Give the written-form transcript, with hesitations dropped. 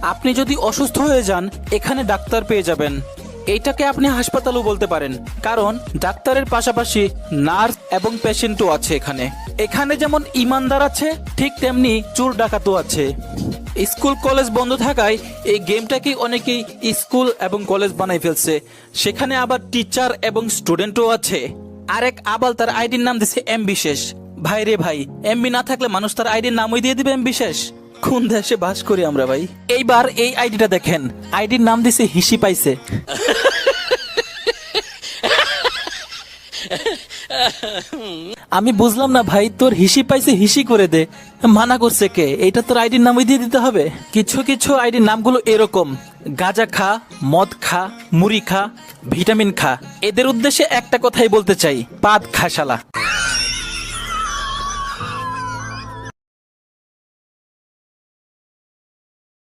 আপনি যদি অসুস্থ হয়ে যান এখানে ডাক্তার পেয়ে যাবেন। এইটাকে আপনি হাসপাতালও বলতে পারেন, কারণ ডাক্তারের পাশাপাশি নার্স এবং পেশেন্টও আছে এখানে। এখানে যেমন ইমানদার আছে, ঠিক তেমনি চোর ডাকাতও আছে। স্কুল কলেজ বন্ধ থাকায় এই গেমটাকে অনেকেই স্কুল এবং কলেজ বানাই ফেলছে। সেখানে আবার টিচার এবং স্টুডেন্টও আছে। আরেক আবাল তার আইডির নাম দিছে এম বিশেষ। ভাই রে ভাই, এমবি না থাকলে মানুষ তার আইডির নামই দিয়ে দিবে এম বিশেষ। কোন দেশে বাস করি আমরা ভাই। এইবার এই আইডিটা দেখেন, আইডির নাম দিছে হিসি পাইছে। আমি বুঝলাম না ভাই, তোর হিসি পাইছে হিসি করে দে, মানা করছে কে? এইটা তোর আইডির নামই দিয়ে দিতে হবে? কিছু কিছু আইডির নামগুলো এরকম: গাঁজা খা, মদ খা, মুড়ি খা, ভিটামিন খা। এদের উদ্দেশ্যে একটা কথাই বলতে চাই, পাদ খা শালা।